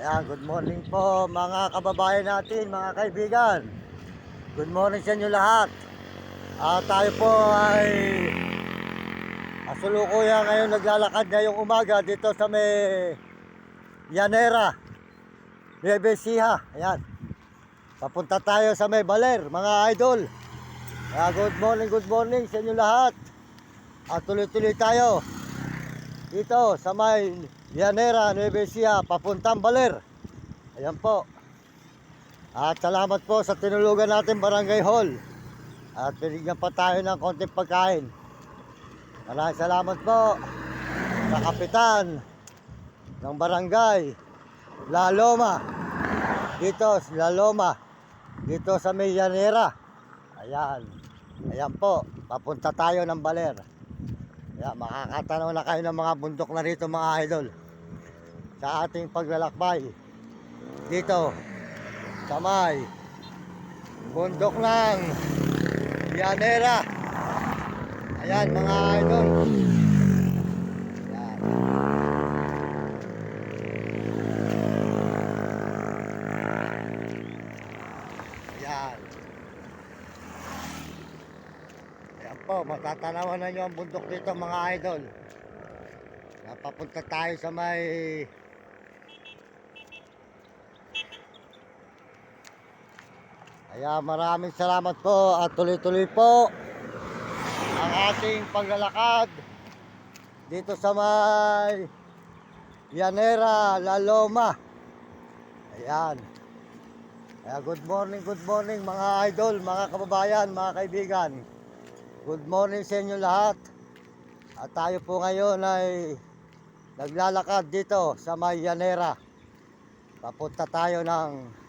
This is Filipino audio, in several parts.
Ayan, good morning po mga kababayan natin, mga kaibigan. Good morning sa inyo lahat. Tayo po ay asulukuyan ngayon naglalakad ngayong umaga dito sa may Llanera, Nueva Ecija. Ayan, papunta tayo sa may Baler, mga idol. Good morning sa inyo lahat. At tuloy-tuloy tayo dito sa may Llanera, Nueva Ecija, papuntang Baler. Ayan po. At salamat po sa tinulugan natin Barangay Hall. At binigyan pa tayo ng konting pagkain. Maraming salamat po sa kapitan ng Barangay La Loma. Dito sa La Loma, dito sa may Llanera. Ayan. Ayan po, papunta tayo ng Baler. Ayan, makakatanaw na kayo ng mga bundok na rito, mga idol, sa ating paglalakbay dito sa may bundok ng Llanera. Ayan, mga idol. Ayan. Ayan. Ayan po, matatanawan na nyo ang bundok dito, mga idol. Napapunta tayo sa may Ayan, maraming salamat po at tuloy-tuloy po ang ating paglalakad dito sa may Llanera, La Loma. Ayan. Good morning mga idol, mga kababayan, mga kaibigan. Good morning sa inyo lahat. At tayo po ngayon ay naglalakad dito sa may Llanera. Papunta tayo ng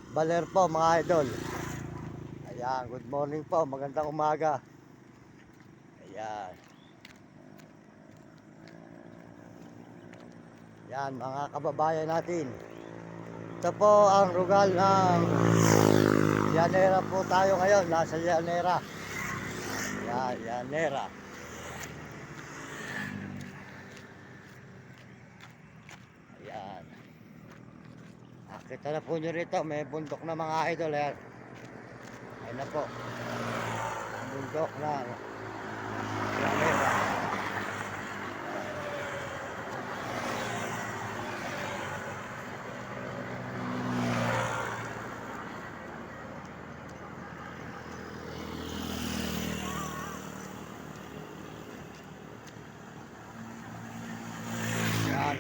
Baler po, mga idol. Ayan, good morning po, magandang umaga. Ayan. Yan, mga kababayan natin. Ito po ang lugar ng Llanera po tayo ngayon. Nasa Llanera. Yan, Llanera. Ayan. Kita na po nyo rito, may bundok na, mga idol. Ayan. Ayan na po. Bundok na Llanera.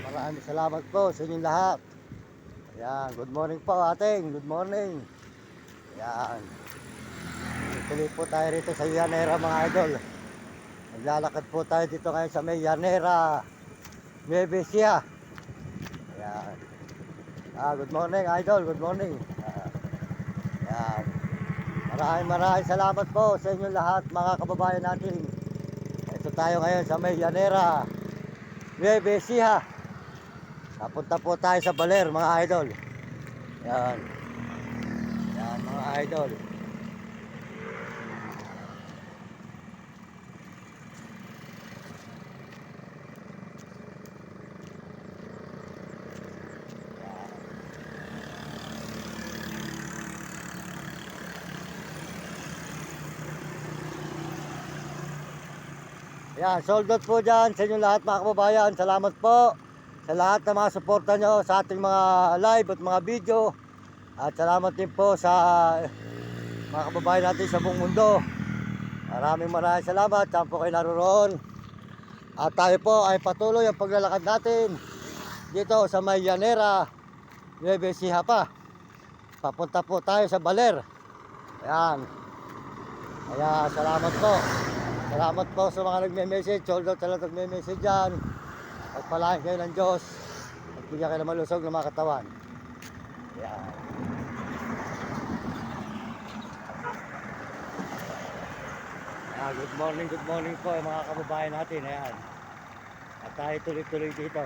Maraming salamat po sa inyong lahat. Ayan, good morning po ating, good morning. Ayan. Tuloy po tayo rito sa Llanera, mga idol. Naglalakad po tayo dito ngayon sa may Llanera, Nueva Ecija. Ayan. Good morning idol, good morning. Ayan. Maraming salamat po sa inyong lahat, mga kababayan natin. Ito tayo ngayon sa may Llanera, Nueva Ecija. Napunta po tayo sa Baler, mga idol. Yan. Yan, mga idol. Yan, sold out po dyan sa inyo lahat, mga kababayan. Salamat po sa lahat ng mga suporta nyo sa ating mga live at mga video. At salamat din po sa mga kababayan natin sa buong mundo. Maraming salamat. Saan po kayo naroon. At tayo po ay patuloy ang paglalakad natin dito sa may Llanera, Nueva Ecija pa. Papunta po tayo sa Baler. Ayan. Kaya salamat po. Salamat po sa mga nagme-message. Sold out talaga nagme-message dyan. Pagpalain kayo ng Diyos at bigyan kayo ng malusog ng mga katawan. Yan. Good morning po mga kababayan natin. Ayan. At tayo tuloy-tuloy dito.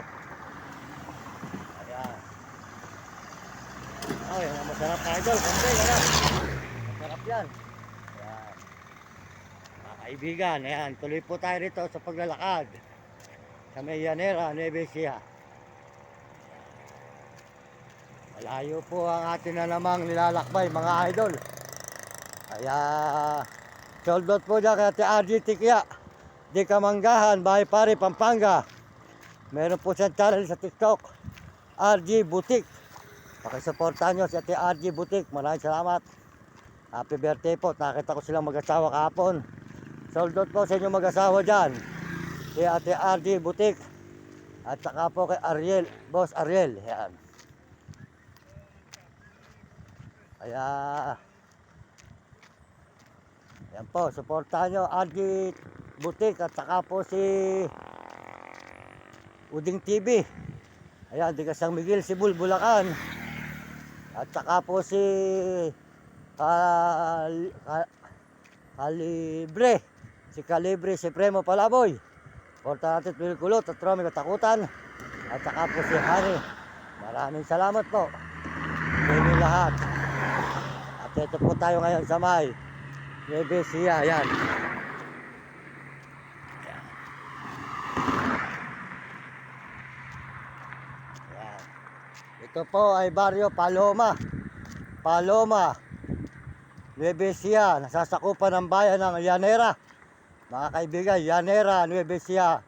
Ayan. Yan ang masarap, idol. Kunti, ano? Masarap yan. Ayan. Mga kaibigan, ayan. Tuloy po tayo rito sa paglalakad sa may Llanera, Nueva Ecija. Malayo po ang atin na namang nilalakbay mga idol. Kaya sold out po dyan kay Ate RG Tikya Di Kamanggahan, Bahay Pare, Pampanga. Meron po siyang channel sa TikTok, RG Butik. Pakisuportahan nyo si Ate RG Butik. Maraming salamat. Happy birthday po. Nakita ko silang mag-asawa kahapon. Sold out po sa inyo mag-asawa dyan. Si Ate RG Butik. At saka po kay Ariel, Boss Ariel. Yan. Kaya yan po, suportahan nyo RG Butik at saka po si Uding TV. Ayan, di San Miguel, Sibul, Bulacan. At saka po si Kalibre. Si Kalibre Supremo Palaboy. Porta natin Pilkulot at Romy Katakutan. At saka po si Hari. Maraming salamat po sa inyo lahat. At ito po tayo ngayon sa may Nevesia. Ayan. Ayan. Ito po ay Barrio Paloma. Paloma, Nevesia. Nasasakupan ng bayan ng Llanera. Mga kaibigan, Llanera, Nevesia,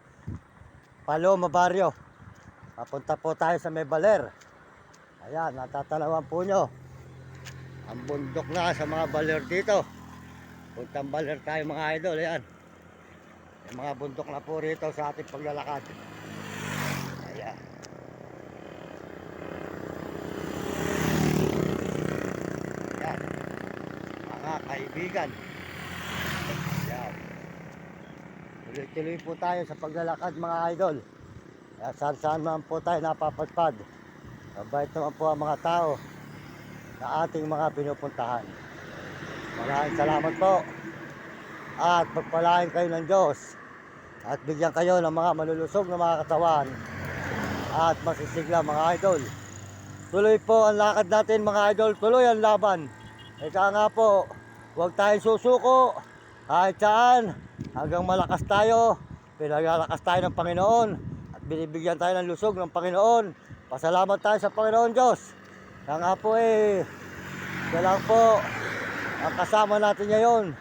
Paloma Barrio. Papunta po tayo sa may Baler. Ayan, natatanawan po nyo ang bundok na sa mga baler dito. Puntang Baler tayo mga idol. Ayan, may mga bundok na po rito sa ating paglalakad. Ayan. Ayan, mga kaibigan. Ayan, tuloy-tuloy po tayo sa paglalakad mga idol. Kaya saan naman po tayo napapadpad. Mabait naman po ang mga tao na ating mga pinupuntahan. Maraming salamat po. At pagpalain kayo ng Diyos. At bigyan kayo ng mga malulusog na mga katawan. At masisigla mga idol. Tuloy po ang lakad natin mga idol. Tuloy ang laban. Ika nga po, huwag tayong susuko. Kahit saan, hanggang malakas tayo. Pinaglalakas tayo ng Panginoon. At binibigyan tayo ng lusog ng Panginoon. Pasalamat tayo sa Panginoon Diyos. Kaya nga po siya lang po ang kasama natin ngayon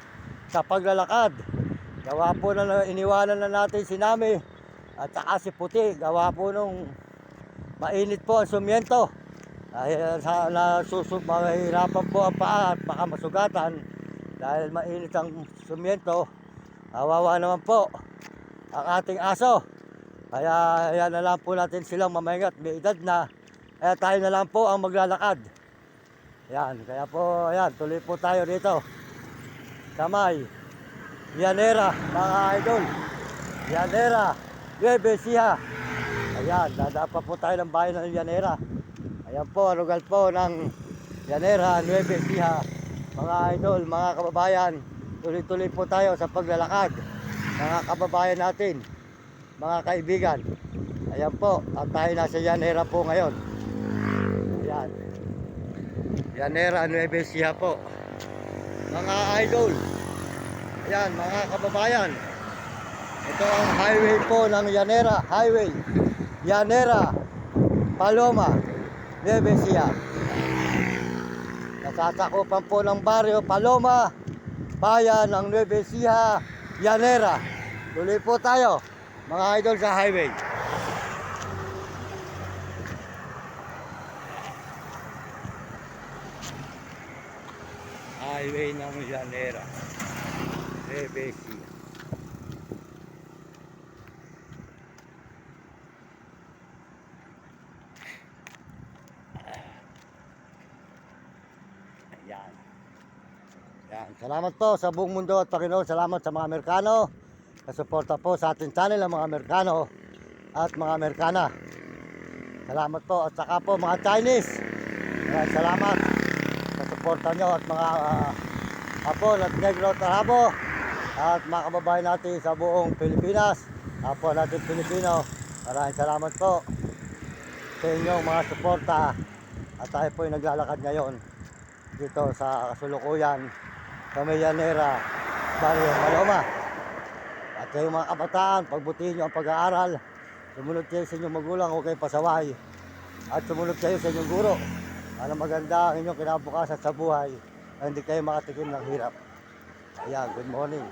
sa paglalakad. Gawa po na iniwanan na natin si Nami at saka si Puti. Gawa po nung mainit po ang sumiento. Mahirapan po ang paa at baka masugatan dahil mainit ang sumiento. Kawawa naman po ang ating aso. Kaya yan na lang po natin silang mamahingat. May edad na. Kaya tayo na lang po ang maglalakad. Yan. Kaya po, yan. Tuloy po tayo dito. Kamay. Llanera, mga idol. Llanera. Nevesia. Ayan. Dadapa po tayo ng bayan ng Llanera. Ayan po. Lugar po ng Llanera, Nevesia. Mga idol, mga kababayan. Tuloy-tuloy po tayo sa paglalakad. Mga kababayan natin. Mga kaibigan, ayan po, at tayo nasa Llanera po ngayon. Ayan, Llanera, Nevesia po. Mga idol, ayan, mga kababayan, ito ang highway po ng Llanera, highway, Llanera, Paloma, Nevesia. Nasasakupan po ng baryo Paloma, bayan ng Nevesia, Llanera. Tuloy po tayo mga idol sa highway. Highway ng Llanera, Nevesia. Ayan. Ayan. Salamat po sa buong mundo at Panginoon. Salamat sa mga Amerikano. Kasuporta po sa ating channel ang mga Amerikano at mga Amerikana. Salamat po. At saka po mga Chinese. Salamat sa suporta nyo at mga Hapon at Negro at Arabo at mga kababayan natin sa buong Pilipinas. Hapon natin Pilipino. Maraming salamat po sa inyong mga suporta. At tayo po ay naglalakad ngayon dito sa kasulukuyan sa Llanera, Barrio Paloma. At kayo mga kabataan, pagbutihin nyo ang pag-aaral. Sumunod kayo sa inyong magulang, huwag kayong pasaway. At sumunod kayo sa inyong guro. Sana maganda ang inyong kinabukasan sa buhay. Na hindi kayo makatikim ng hirap. Ayan, good morning.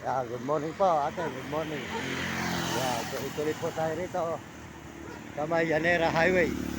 Ayan, good morning po, ate. Good morning. Ayan, tuloy-tuloy po tayo rito. Sa may Llanera Highway.